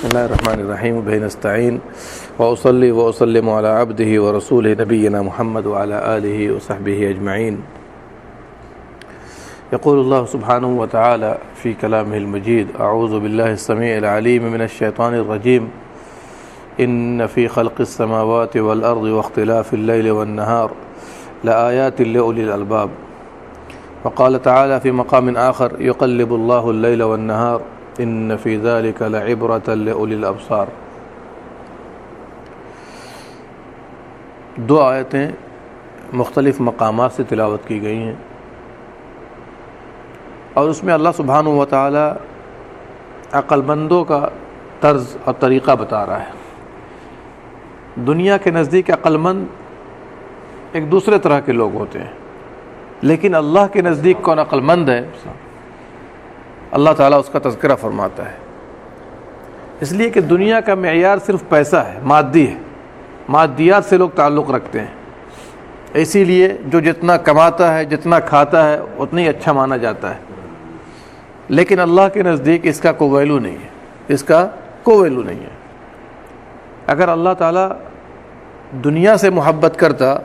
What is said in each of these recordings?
بسم الله الرحمن الرحيم وبه نستعين وأصلي وأسلم على عبده ورسوله نبينا محمد وعلى آله وصحبه أجمعين. يقول الله سبحانه وتعالى في كلامه المجيد: أعوذ بالله السميع العليم من الشيطان الرجيم. إن في خلق السماوات والأرض واختلاف الليل والنهار لآيات لأولي الألباب. وقال تعالى في مقام آخر: يقلب الله الليل والنهار إن في ذلك لعبرة لأولي الأبصار. دو آیتیں مختلف مقامات سے تلاوت کی گئی ہیں، اور اس میں اللہ سبحانہ و تعالی عقل مندوں کا طرز اور طریقہ بتا رہا ہے۔ دنیا کے نزدیک عقل مند ایک دوسرے طرح کے لوگ ہوتے ہیں، لیکن اللہ کے نزدیک کون عقل مند ہے، اللہ تعالیٰ اس کا تذکرہ فرماتا ہے۔ اس لیے کہ دنیا کا معیار صرف پیسہ ہے، مادی ہے، مادیات سے لوگ تعلق رکھتے ہیں، اسی لیے جو جتنا کماتا ہے، جتنا کھاتا ہے، اتنا ہی اچھا مانا جاتا ہے۔ لیکن اللہ کے نزدیک اس کا کوئی ویلو نہیں ہے، اس کا کوئی ویلو نہیں ہے۔ اگر اللہ تعالیٰ دنیا سے محبت کرتا،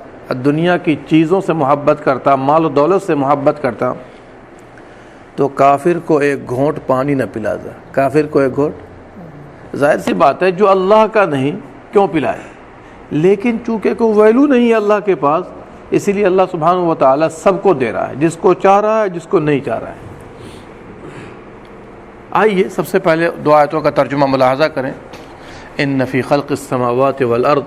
دنیا کی چیزوں سے محبت کرتا، مال و دولت سے محبت کرتا، تو کافر کو ایک گھونٹ پانی نہ پلاتا۔ کافر کو ایک گھونٹ، ظاہر سی بات ہے جو اللہ کا نہیں کیوں پلائے، لیکن چونکہ کوئی ویلو نہیں ہے اللہ کے پاس، اسی لیے اللہ سبحانہ و تعالیٰ سب کو دے رہا ہے، جس کو چاہ رہا ہے، جس کو نہیں چاہ رہا ہے۔ آئیے سب سے پہلے دو آیتوں کا ترجمہ ملاحظہ کریں۔ ان فی خلق السماوات والارض،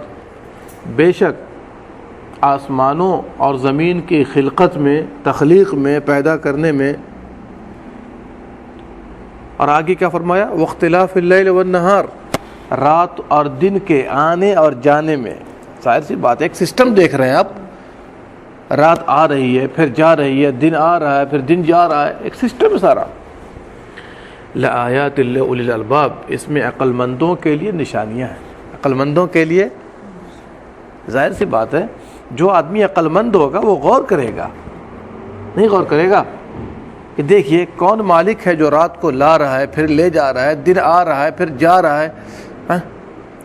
بے شک آسمانوں اور زمین کی خلقت میں، تخلیق میں، پیدا کرنے میں، اور آگے کیا فرمایا؟ واختلاف اللیل والنہار، رات اور دن کے آنے اور جانے میں۔ ظاہر سی بات ہے، ایک سسٹم دیکھ رہے ہیں آپ، رات آ رہی ہے پھر جا رہی ہے، دن آ رہا ہے پھر دن جا رہا ہے، ایک سسٹم ہے سارا۔ لآیات لأولی الالباب، اس میں عقل مندوں کے لیے نشانیاں ہیں، عقل مندوں کے لیے۔ ظاہر سی بات ہے جو آدمی عقل مند ہوگا وہ غور کرے گا، نہیں غور کرے گا کہ دیکھیے کون مالک ہے جو رات کو لا رہا ہے پھر لے جا رہا ہے، دن آ رہا ہے پھر جا رہا ہے،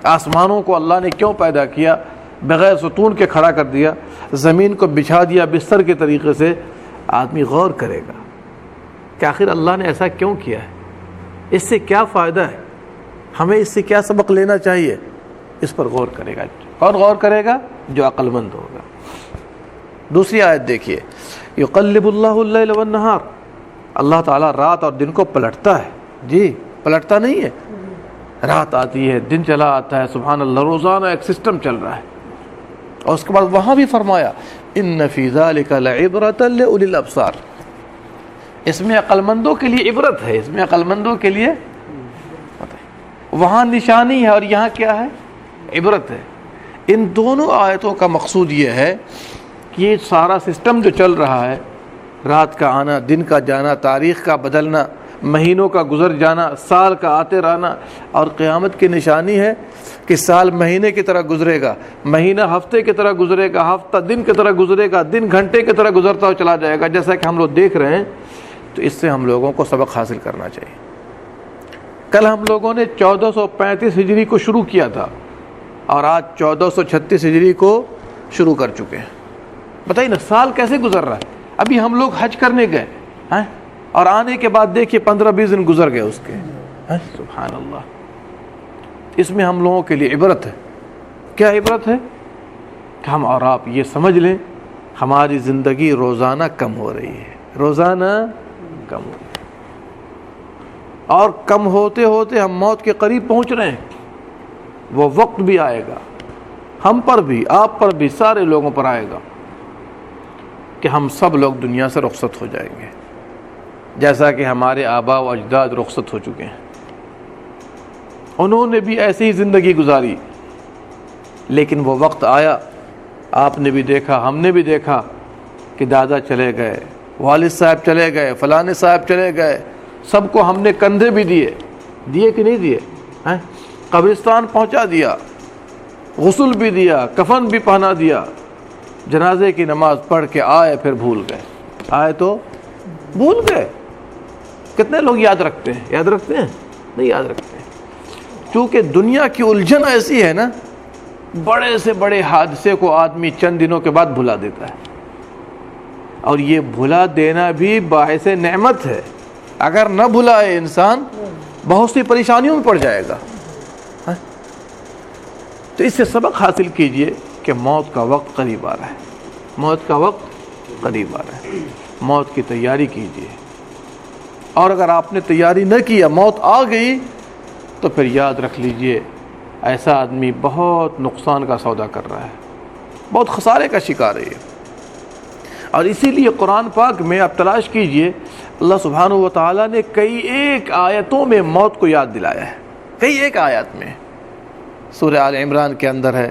آسمانوں کو اللہ نے کیوں پیدا کیا، بغیر ستون کے کھڑا کر دیا، زمین کو بچھا دیا بستر کے طریقے سے۔ آدمی غور کرے گا کہ آخر اللہ نے ایسا کیوں کیا ہے، اس سے کیا فائدہ ہے، ہمیں اس سے کیا سبق لینا چاہیے، اس پر غور کرے گا۔ کون غور کرے گا؟ جو عقل مند ہوگا۔ دوسری آیت دیکھیے، یقلب اللہ اللیل والنہار، اللہ تعالیٰ رات اور دن کو پلٹتا ہے۔ جی پلٹتا نہیں ہے، رات آتی ہے دن چلا آتا ہے، سبحان اللہ، روزانہ ایک سسٹم چل رہا ہے۔ اور اس کے بعد وہاں بھی فرمایا ان فی ذلک لعبرۃ لأولی الابصار، اس میں عقل مندوں کے لیے عبرت ہے، اس میں عقل مندوں کے لیے وہاں نشانی ہے اور یہاں کیا ہے؟ عبرت ہے۔ ان دونوں آیتوں کا مقصود یہ ہے کہ یہ سارا سسٹم جو چل رہا ہے، رات کا آنا، دن کا جانا، تاریخ کا بدلنا، مہینوں کا گزر جانا، سال کا آتے رہنا، اور قیامت کی نشانی ہے کہ سال مہینے کی طرح گزرے گا، مہینہ ہفتے کی طرح گزرے گا، ہفتہ دن کی طرح گزرے گا، دن گھنٹے کی طرح گزرتا ہوا چلا جائے گا، جیسا کہ ہم لوگ دیکھ رہے ہیں۔ تو اس سے ہم لوگوں کو سبق حاصل کرنا چاہیے۔ کل ہم لوگوں نے 1435 ہجری کو شروع کیا تھا، اور آج 1436 ہجری کو شروع کر چکے ہیں۔ بتائیے نا سال کیسے گزر رہا ہے۔ ابھی ہم لوگ حج کرنے گئے ہیں، اور آنے کے بعد دیکھیے 15-20 دن گزر گئے اس کے۔ سبحان اللہ، اس میں ہم لوگوں کے لیے عبرت ہے۔ کیا عبرت ہے؟ کہ ہم اور آپ یہ سمجھ لیں ہماری زندگی روزانہ کم ہو رہی ہے، روزانہ کم ہو رہی ہے، اور کم ہوتے ہوتے ہم موت کے قریب پہنچ رہے ہیں۔ وہ وقت بھی آئے گا، ہم پر بھی، آپ پر بھی، سارے لوگوں پر آئے گا کہ ہم سب لوگ دنیا سے رخصت ہو جائیں گے، جیسا کہ ہمارے آباء و اجداد رخصت ہو چکے ہیں۔ انہوں نے بھی ایسی ہی زندگی گزاری، لیکن وہ وقت آیا، آپ نے بھی دیکھا، ہم نے بھی دیکھا کہ دادا چلے گئے، والد صاحب چلے گئے، فلانے صاحب چلے گئے، سب کو ہم نے کندھے بھی دیے کہ نہیں دیے، قبرستان پہنچا دیا، غسل بھی دیا، کفن بھی پہنا دیا، جنازے کی نماز پڑھ کے آئے، پھر بھول گئے، آئے تو بھول گئے۔ کتنے لوگ یاد رکھتے ہیں؟ یاد رکھتے ہیں؟ نہیں یاد رکھتے ہیں۔ چونکہ دنیا کی الجھن ایسی ہے نا، بڑے سے بڑے حادثے کو آدمی چند دنوں کے بعد بھلا دیتا ہے، اور یہ بھلا دینا بھی باعث نعمت ہے۔ اگر نہ بھلائے انسان بہت سی پریشانیوں میں پڑ جائے گا۔ تو اس سے سبق حاصل کیجئے کہ موت کا وقت قریب آ رہا ہے، موت کا وقت قریب آ رہا ہے، موت کی تیاری کیجئے۔ اور اگر آپ نے تیاری نہ کیا، موت آ گئی، تو پھر یاد رکھ لیجئے ایسا آدمی بہت نقصان کا سودا کر رہا ہے، بہت خسارے کا شکار ہے یہ۔ اور اسی لیے قرآن پاک میں آپ تلاش کیجئے، اللہ سبحانہ و تعالیٰ نے کئی ایک آیتوں میں موت کو یاد دلایا ہے، کئی ایک آیات میں۔ سورہ آل عمران کے اندر ہے،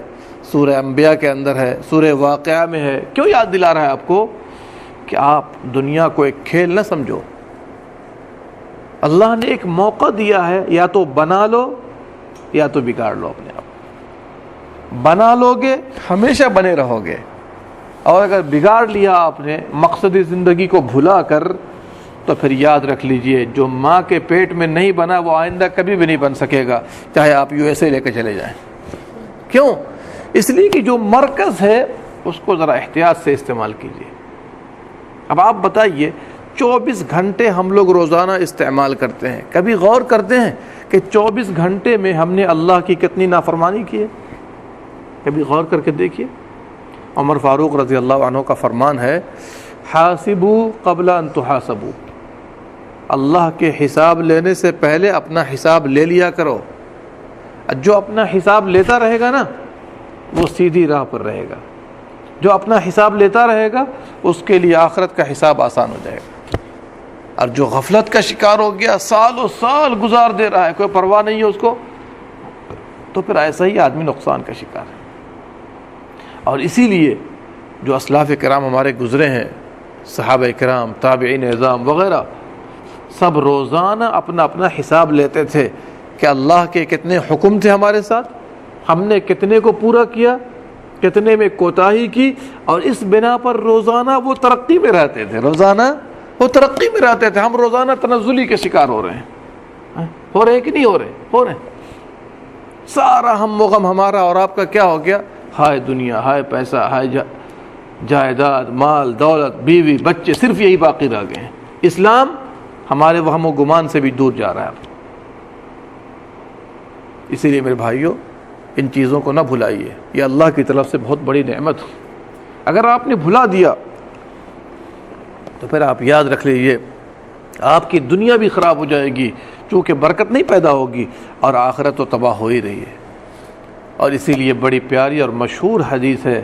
سورہ انبیاء کے اندر ہے، سورہ واقعہ میں ہے۔ کیوں یاد دلا رہا ہے آپ کو؟ کہ آپ دنیا کو ایک کھیل نہ سمجھو۔ اللہ نے ایک موقع دیا ہے، یا تو بنا لو یا تو بگاڑ لو اپنے آپ۔ بنا لو گے ہمیشہ بنے رہو گے، اور اگر بگاڑ لیا آپ نے مقصد زندگی کو بھلا کر، تو پھر یاد رکھ لیجئے جو ماں کے پیٹ میں نہیں بنا وہ آئندہ کبھی بھی نہیں بن سکے گا، چاہے آپ USA لے کے چلے جائیں۔ کیوں؟ اس لیے کہ جو مرکز ہے اس کو ذرا احتیاط سے استعمال کیجئے۔ اب آپ بتائیے 24 گھنٹے ہم لوگ روزانہ استعمال کرتے ہیں، کبھی غور کرتے ہیں کہ 24 گھنٹے میں ہم نے اللہ کی کتنی نافرمانی کی ہے؟ کبھی غور کر کے دیکھیے۔ عمر فاروق رضی اللہ عنہ کا فرمان ہے، حاسبوا قبل ان تحاسبوا، اللہ کے حساب لینے سے پہلے اپنا حساب لے لیا کرو۔ جو اپنا حساب لیتا رہے گا نا وہ سیدھی راہ پر رہے گا، جو اپنا حساب لیتا رہے گا اس کے لیے آخرت کا حساب آسان ہو جائے گا۔ اور جو غفلت کا شکار ہو گیا، سال و سال گزار دے رہا ہے، کوئی پرواہ نہیں ہے اس کو، تو پھر ایسا ہی آدمی نقصان کا شکار ہے۔ اور اسی لیے جو اسلاف کرام ہمارے گزرے ہیں، صحابہ کرام، تابعین اعظام وغیرہ، سب روزانہ اپنا اپنا حساب لیتے تھے کہ اللہ کے کتنے حکم تھے ہمارے ساتھ، ہم نے کتنے کو پورا کیا، کتنے میں کوتاہی کی، اور اس بنا پر روزانہ وہ ترقی میں رہتے تھے، روزانہ وہ ترقی میں رہتے تھے۔ ہم روزانہ تنزلی کے شکار ہو رہے ہیں، ہو رہے ہیں کہ نہیں ہو رہے؟ ہو رہے ہیں۔ سارا ہم و غم ہمارا اور آپ کا کیا ہو گیا؟ ہائے دنیا، ہائے پیسہ، ہائے جائیداد، مال، دولت، بیوی، بچے، صرف یہی باقی رہ گئے ہیں۔ اسلام ہمارے وہم و گمان سے بھی دور جا رہا ہے۔ اسی لیے میرے بھائیوں، ان چیزوں کو نہ بھلائیے، یہ اللہ کی طرف سے بہت بڑی نعمت ہے۔ اگر آپ نے بھلا دیا تو پھر آپ یاد رکھ لیجیے آپ کی دنیا بھی خراب ہو جائے گی، چونکہ برکت نہیں پیدا ہوگی، اور آخرت تو تباہ ہو ہی رہی ہے۔ اور اسی لیے بڑی پیاری اور مشہور حدیث ہے،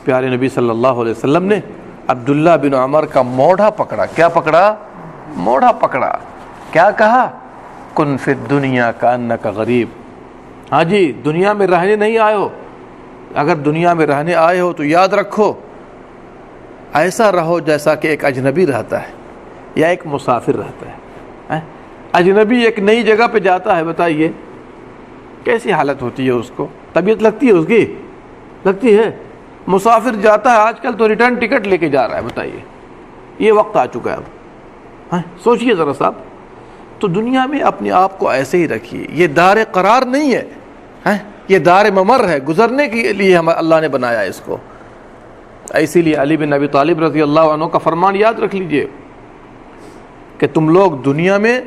پیارے نبی صلی اللہ علیہ وسلم نے عبداللہ بن عمر کا موڑھا پکڑا۔ کیا پکڑا؟ موڑھا پکڑا۔ کیا کہا؟ کن فی الدنیا کانک غریب۔ ہاں جی، دنیا میں رہنے نہیں آئے ہو، اگر دنیا میں رہنے آئے ہو تو یاد رکھو ایسا رہو جیسا کہ ایک اجنبی رہتا ہے یا ایک مسافر رہتا ہے۔ اجنبی ایک نئی جگہ پہ جاتا ہے، بتائیے کیسی حالت ہوتی ہے اس کو؟ طبیعت لگتی ہے اس کی؟ لگتی ہے۔ مسافر جاتا ہے، آج کل تو ریٹرن ٹکٹ لے کے جا رہا ہے، بتائیے، یہ وقت آ چکا ہے اب۔ سوچئے ذرا صاحب، تو دنیا میں اپنے آپ کو ایسے ہی رکھیے، یہ دار قرار نہیں ہے، یہ دار ممر ہے، گزرنے کے لیے اللہ نے بنایا ہے اس کو۔ اسی لیے علی بن ابی طالب رضی اللہ عنہ کا فرمان یاد رکھ لیجئے کہ تم لوگ دنیا میں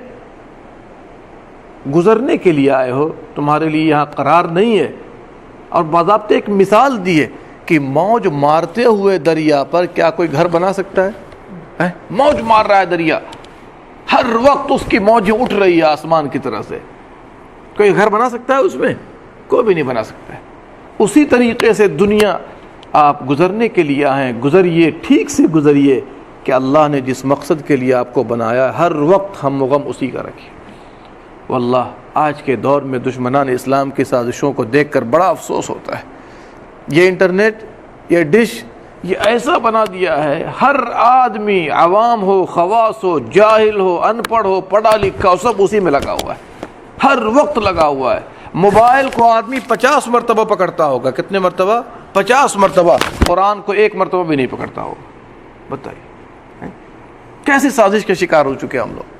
گزرنے کے لیے آئے ہو، تمہارے لیے یہاں قرار نہیں ہے۔ اور باضابطہ ایک مثال دی ہے کہ موج مارتے ہوئے دریا پر کیا کوئی گھر بنا سکتا ہے؟ موج مار رہا ہے دریا، ہر وقت اس کی موجیں اٹھ رہی ہے آسمان کی طرح سے، کوئی گھر بنا سکتا ہے اس میں؟ کوئی بھی نہیں بنا سکتا ہے۔ اسی طریقے سے دنیا آپ گزرنے کے لیے آئیں، گزریے، ٹھیک سے گزریے کہ اللہ نے جس مقصد کے لیے آپ کو بنایا ہر وقت ہم و غم اسی کا رکھیے۔ واللہ آج کے دور میں دشمنان اسلام کی سازشوں کو دیکھ کر بڑا افسوس ہوتا ہے۔ یہ انٹرنیٹ، یہ ڈش، یہ ایسا بنا دیا ہے، ہر آدمی، عوام ہو، خواص ہو، جاہل ہو، ان پڑھ ہو، پڑھا لکھا ہو، سب اسی میں لگا ہوا ہے، ہر وقت لگا ہوا ہے۔ موبائل کو آدمی 50 مرتبہ پکڑتا ہوگا، کتنے مرتبہ؟ 50 مرتبہ۔ قرآن کو 1 مرتبہ بھی نہیں پکڑتا ہوگا، بتائیے کیسی سازش کے شکار ہو چکے ہم لوگ۔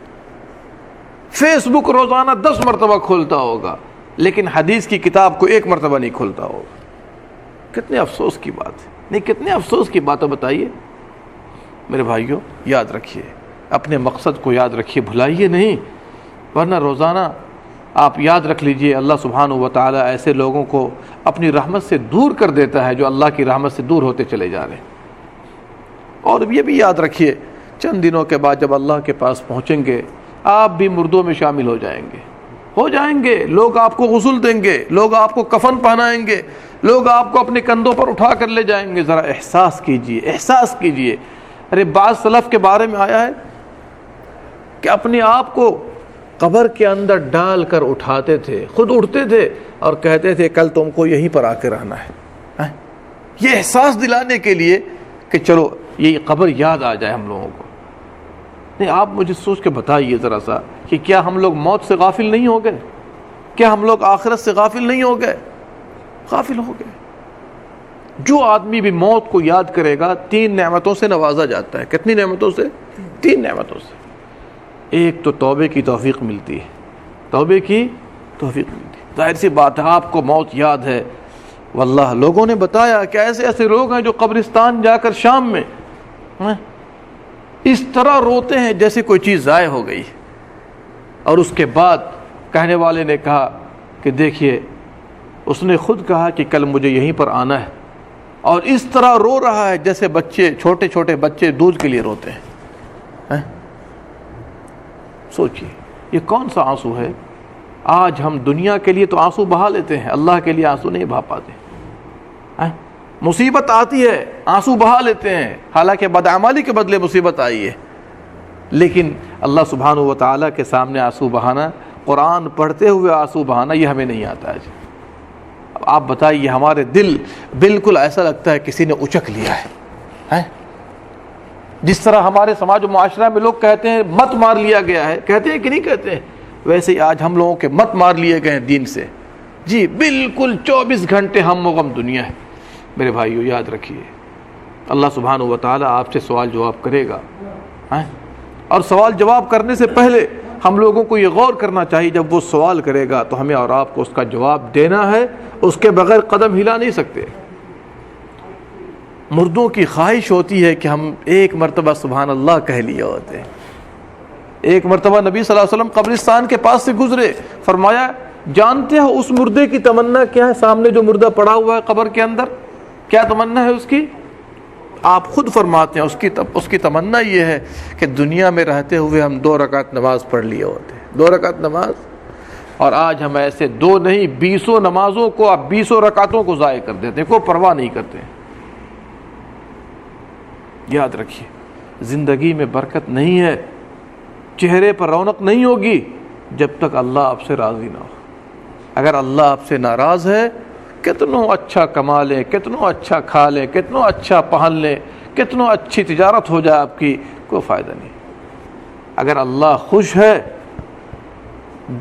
فیس بک روزانہ 10 مرتبہ کھولتا ہوگا، لیکن حدیث کی کتاب کو ایک مرتبہ نہیں کھولتا ہوگا. کتنے افسوس کی بات ہے. نہیں کتنے افسوس کی بات ہے بتائیے. میرے بھائیوں یاد رکھیے, اپنے مقصد کو یاد رکھیے, بھلائیے نہیں, ورنہ روزانہ آپ یاد رکھ لیجئے اللہ سبحانہ و تعالیٰ ایسے لوگوں کو اپنی رحمت سے دور کر دیتا ہے جو اللہ کی رحمت سے دور ہوتے چلے جا رہے ہیں. اور یہ بھی یاد رکھیے چند دنوں کے بعد جب اللہ کے پاس پہنچیں گے آپ بھی مردوں میں شامل ہو جائیں گے. لوگ آپ کو غسل دیں گے, لوگ آپ کو کفن پہنائیں گے, لوگ آپ کو اپنے کندھوں پر اٹھا کر لے جائیں گے. ذرا احساس کیجئے. ارے بعض سلف کے بارے میں آیا ہے کہ اپنے آپ کو قبر کے اندر ڈال کر اٹھاتے تھے, خود اٹھتے تھے اور کہتے تھے کل تم کو یہیں پر آ کے رہنا ہے. یہ احساس دلانے کے لیے کہ چلو یہ قبر یاد آ جائے ہم لوگوں کو. نہیں, آپ مجھے سوچ کے بتائیے ذرا سا کہ کیا ہم لوگ موت سے غافل نہیں ہو گئے؟ کیا ہم لوگ آخرت سے غافل نہیں ہو گئے؟ غافل ہو گئے. جو آدمی بھی موت کو یاد کرے گا 3 نعمتوں سے نوازا جاتا ہے. کتنی نعمتوں سے؟ 3 نعمتوں سے. ایک تو توبے کی توفیق ملتی ہے, ظاہر سی بات ہے آپ کو موت یاد ہے. واللہ لوگوں نے بتایا کہ ایسے لوگ ہیں جو قبرستان جا کر شام میں اس طرح روتے ہیں جیسے کوئی چیز ضائع ہو گئی. اور اس کے بعد کہنے والے نے کہا کہ دیکھیے اس نے خود کہا کہ کل مجھے یہیں پر آنا ہے, اور اس طرح رو رہا ہے جیسے چھوٹے بچے دودھ کے لیے روتے ہیں. سوچئے یہ کون سا آنسو ہے؟ آج ہم دنیا کے لیے تو آنسو بہا لیتے ہیں, اللہ کے لیے آنسو نہیں بہا پاتے. مصیبت آتی ہے آنسو بہا لیتے ہیں, حالانکہ بدعمالی کے بدلے مصیبت آئی ہے. لیکن اللہ سبحانہ و تعالیٰ کے سامنے آنسو بہانا, قرآن پڑھتے ہوئے آنسو بہانا, یہ ہمیں نہیں آتا ہے. اب آپ بتائیے ہمارے دل بالکل ایسا لگتا ہے کسی نے اچک لیا ہے. جس طرح ہمارے سماج و معاشرہ میں لوگ کہتے ہیں مت مار لیا گیا ہے, کہتے ہیں کہ نہیں کہتے ہیں, ویسے ہی آج ہم لوگوں کے مت مار لیے گئے ہیں دین سے. جی بالکل 24 گھنٹے ہم و غم دنیا ہے. میرے بھائیو یاد رکھیے اللہ سبحانہ و تعالیٰ آپ سے سوال جواب کرے گا. اور سوال جواب کرنے سے پہلے ہم لوگوں کو یہ غور کرنا چاہیے, جب وہ سوال کرے گا تو ہمیں اور آپ کو اس کا جواب دینا ہے, اس کے بغیر قدم ہلا نہیں سکتے. مردوں کی خواہش ہوتی ہے کہ ہم ایک مرتبہ سبحان اللہ کہہ لیے ہوتے ہیں. ایک مرتبہ نبی صلی اللہ علیہ وسلم قبرستان کے پاس سے گزرے, فرمایا جانتے ہو اس مردے کی تمنا کیا ہے؟ سامنے جو مردہ پڑا ہوا ہے قبر کے اندر, کیا تمنا ہے اس کی؟ آپ خود فرماتے ہیں اس کی تمنا یہ ہے کہ دنیا میں رہتے ہوئے ہم 2 رکعت نماز پڑھ لیے ہوتے. 2 رکعت نماز, اور آج ہم ایسے 2 نہیں 20 نمازوں کو, آپ 20 رکعتوں کو ضائع کر دیتے ہیں, کوئی پرواہ نہیں کرتے. یاد رکھیے زندگی میں برکت نہیں ہے, چہرے پر رونق نہیں ہوگی جب تک اللہ آپ سے راضی نہ ہو. اگر اللہ آپ سے ناراض ہے, کتنوں اچھا کما لیں, کتنوں اچھا کھا لیں, کتنوں اچھا پہن لیں, کتنوں اچھی تجارت ہو جائے آپ کی, کوئی فائدہ نہیں. اگر اللہ خوش ہے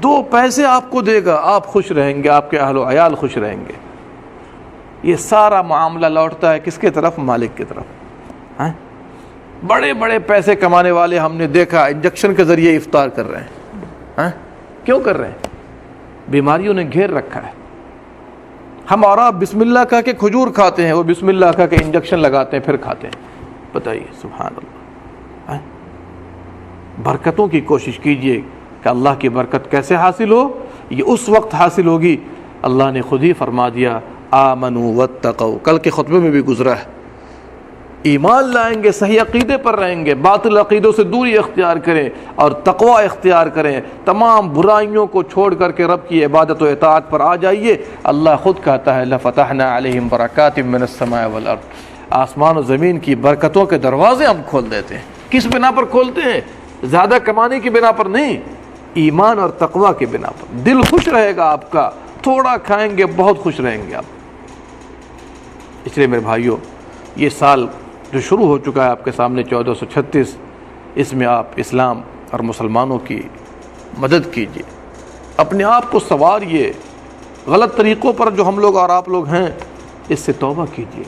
2 پیسے آپ کو دے گا, آپ خوش رہیں گے, آپ کے اہل و عیال خوش رہیں گے. یہ سارا معاملہ لوٹتا ہے کس کی طرف؟ مالک کی طرف. بڑے بڑے پیسے کمانے والے ہم نے دیکھا انجیکشن کے ذریعے افطار کر رہے ہیں. کیوں کر رہے ہیں؟ بیماریوں نے گھیر رکھا ہے. ہم اور آپ بسم اللہ کہہ کے کھجور کھاتے ہیں, وہ بسم اللہ کہہ کے انجیکشن لگاتے ہیں پھر کھاتے ہیں. بتائیے سبحان اللہ. برکتوں کی کوشش کیجئے کہ اللہ کی برکت کیسے حاصل ہو. یہ اس وقت حاصل ہوگی, اللہ نے خود ہی فرما دیا آمنوا واتقوا, کل کے خطبے میں بھی گزرا ہے. ایمان لائیں گے, صحیح عقیدے پر رہیں گے, باطل عقیدوں سے دوری اختیار کریں اور تقوی اختیار کریں, تمام برائیوں کو چھوڑ کر کے رب کی عبادت و اطاعت پر آ جائیے. اللہ خود کہتا ہے لفتحنا علیہم برکات من السماء والارض, آسمان و زمین کی برکتوں کے دروازے ہم کھول دیتے ہیں. کس بنا پر کھولتے ہیں؟ زیادہ کمانے کی بنا پر نہیں, ایمان اور تقوی کی بنا پر. دل خوش رہے گا آپ کا, تھوڑا کھائیں گے بہت خوش رہیں گے آپ. اس لیے میرے بھائیوں یہ سال جو شروع ہو چکا ہے آپ کے سامنے 1436, اس میں آپ اسلام اور مسلمانوں کی مدد کیجیے, اپنے آپ کو سنواریے. غلط طریقوں پر جو ہم لوگ اور آپ لوگ ہیں اس سے توبہ کیجیے.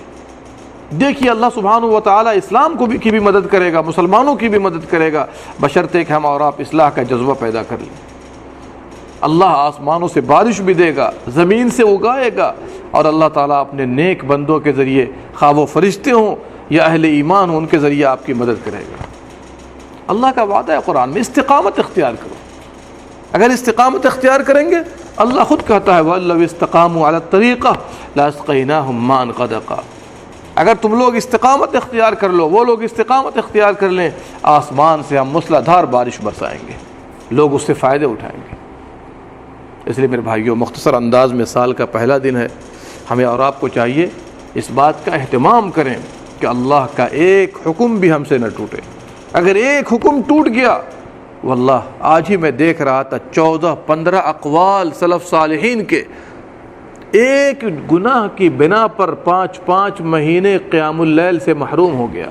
دیکھیے اللہ سبحانہ و تعالیٰ اسلام کو بھی کی بھی مدد کرے گا, مسلمانوں کی بھی مدد کرے گا, بشرطے کہ ہم اور آپ اصلاح کا جذبہ پیدا کر لیں. اللہ آسمانوں سے بارش بھی دے گا، زمین سے اگائے گا، اور اللہ تعالیٰ اپنے نیک بندوں کے ذریعے، خواہ وہ فرشتے ہوں یا اہل ایمان ہوں، ان کے ذریعے آپ کی مدد کرے گا۔ اللہ کا وعدہ ہے قرآن میں، استقامت اختیار کرو۔ اگر استقامت اختیار کریں گے، اللہ خود کہتا ہے وَلَوِ اسْتَقَامُوا عَلَى الطَّرِيقَةِ لَأَسْقَيْنَاهُمْ مَاءً غَدَقًا۔ اگر تم لوگ استقامت اختیار کر لو، وہ لوگ استقامت اختیار کر لیں، آسمان سے ہم موسلادھار بارش برسائیں گے، لوگ اس سے فائدے اٹھائیں گے۔ اس لیے میرے بھائیوں، مختصر انداز میں سال کا پہلا دن ہے، ہمیں اور آپ کو چاہیے اس بات کا اہتمام کریں کہ اللہ کا ایک حکم بھی ہم سے نہ ٹوٹے۔ اگر ایک حکم ٹوٹ گیا، واللہ آج ہی میں دیکھ رہا تھا 14-15 اقوال سلف صالحین کے، ایک گناہ کی بنا پر 5 مہینے قیام اللیل سے محروم ہو گیا۔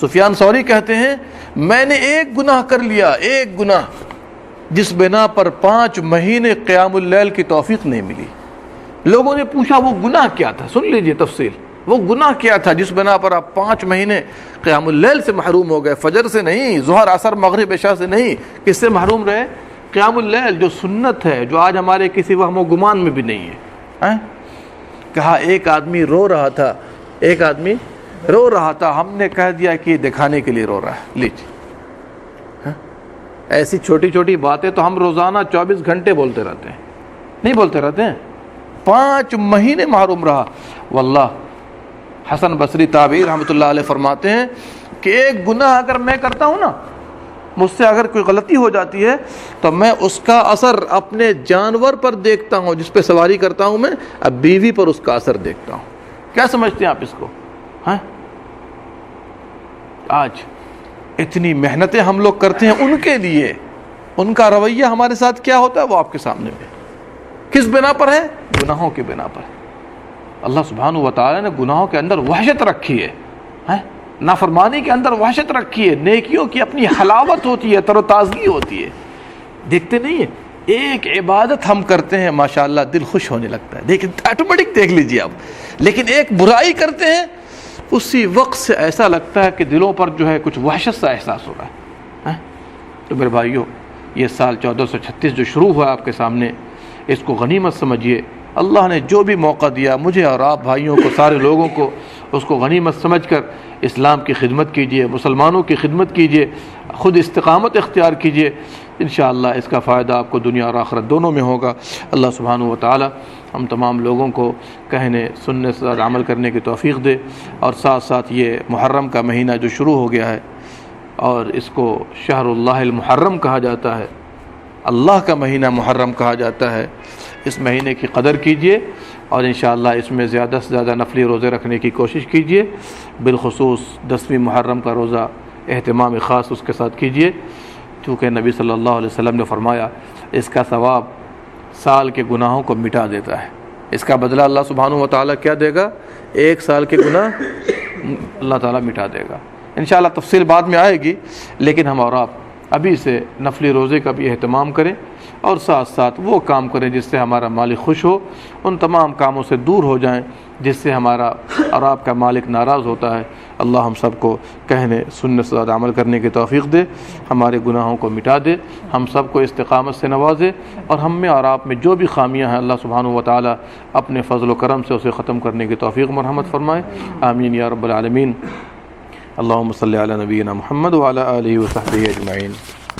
سفیان ثوری کہتے ہیں میں نے ایک گناہ کر لیا، ایک گناہ، جس بنا پر 5 مہینے قیام اللیل کی توفیق نہیں ملی۔ لوگوں نے پوچھا وہ گناہ کیا تھا؟ سن لیجئے تفصیل، وہ گناہ کیا تھا جس بنا پر آپ 5 مہینے قیام اللیل سے محروم ہو گئے؟ فجر سے نہیں، ظہر عصر مغرب عشاء سے نہیں، کس سے محروم رہے؟ قیام اللیل، جو سنت ہے، جو آج ہمارے کسی وہم و گمان میں بھی نہیں ہے۔ کہا ایک آدمی رو رہا تھا، ایک آدمی رو رہا تھا، ہم نے کہہ دیا کہ یہ دکھانے کے لیے رو رہا ہے۔ لیجیے، ایسی چھوٹی چھوٹی باتیں تو ہم روزانہ 24 گھنٹے بولتے رہتے ہیں، نہیں بولتے رہتے ہیں؟ 5 مہینے محروم رہا۔ واللہ حسن بصری تابعی رحمۃ اللہ علیہ فرماتے ہیں کہ ایک گناہ اگر میں کرتا ہوں نا، مجھ سے اگر کوئی غلطی ہو جاتی ہے تو میں اس کا اثر اپنے جانور پر دیکھتا ہوں جس پہ سواری کرتا ہوں میں، اب بیوی پر اس کا اثر دیکھتا ہوں۔ کیا سمجھتے ہیں آپ اس کو؟ آج اتنی محنتیں ہم لوگ کرتے ہیں ان کے لیے، ان کا رویہ ہمارے ساتھ کیا ہوتا ہے وہ آپ کے سامنے میں۔ کس بنا پر ہے؟ گناہوں کے بنا پر۔ اللہ سبحانہ و تعالی نے گناہوں کے اندر وحشت رکھی ہے، نافرمانی کے اندر وحشت رکھی ہے، نیکیوں کی اپنی حلاوت ہوتی ہے، تر و تازگی ہوتی ہے۔ دیکھتے نہیں ہیں، ایک عبادت ہم کرتے ہیں ماشاءاللہ دل خوش ہونے لگتا ہے، لیکن آٹومیٹک دیکھ لیجیے آپ، لیکن ایک برائی کرتے ہیں اسی وقت سے ایسا لگتا ہے کہ دلوں پر جو ہے کچھ وحشت سا احساس ہو رہا ہے۔ تو میرے بھائیوں، یہ سال 1436 جو شروع ہوا آپ کے سامنے، اس کو غنیمت سمجھیے۔ اللہ نے جو بھی موقع دیا مجھے اور آپ بھائیوں کو، سارے لوگوں کو، اس کو غنیمت سمجھ کر اسلام کی خدمت کیجیے، مسلمانوں کی خدمت کیجیے، خود استقامت اختیار کیجیے۔ انشاءاللہ اس کا فائدہ آپ کو دنیا اور آخرت دونوں میں ہوگا۔ اللہ سبحانہ و تعالی ہم تمام لوگوں کو کہنے سننے سے زیادہ عمل کرنے کی توفیق دے، اور ساتھ ساتھ یہ محرم کا مہینہ جو شروع ہو گیا ہے، اور اس کو شہر اللہ المحرم کہا جاتا ہے، اللہ کا مہینہ محرم کہا جاتا ہے، اس مہینے کی قدر کیجیے، اور انشاءاللہ اس میں زیادہ سے زیادہ نفلی روزے رکھنے کی کوشش کیجیے، بالخصوص 10ویں محرم کا روزہ اہتمام خاص اس کے ساتھ کیجیے، چونکہ نبی صلی اللہ علیہ وسلم نے فرمایا اس کا ثواب سال کے گناہوں کو مٹا دیتا ہے۔ اس کا بدلہ اللہ سبحانہ و تعالیٰ کیا دے گا؟ 1 سال کے گناہ اللہ تعالیٰ مٹا دے گا۔ انشاءاللہ تفصیل بعد میں آئے گی، لیکن ہم اور آپ ابھی سے نفلی روزے کا بھی اہتمام کریں، اور ساتھ ساتھ وہ کام کریں جس سے ہمارا مالک خوش ہو، ان تمام کاموں سے دور ہو جائیں جس سے ہمارا اور آپ کا مالک ناراض ہوتا ہے۔ اللہ ہم سب کو کہنے سننے سے زیادہ عمل کرنے کی توفیق دے، ہمارے گناہوں کو مٹا دے، ہم سب کو استقامت سے نوازے، اور ہم میں اور آپ میں جو بھی خامیاں ہیں اللہ سبحانہ و تعالی اپنے فضل و کرم سے اسے ختم کرنے کی توفیق مرحمت فرمائے۔ آمین یا رب العالمین۔ اللہم صلی علی نبینا محمد وعلی آلہ وصحبہ اجمعین۔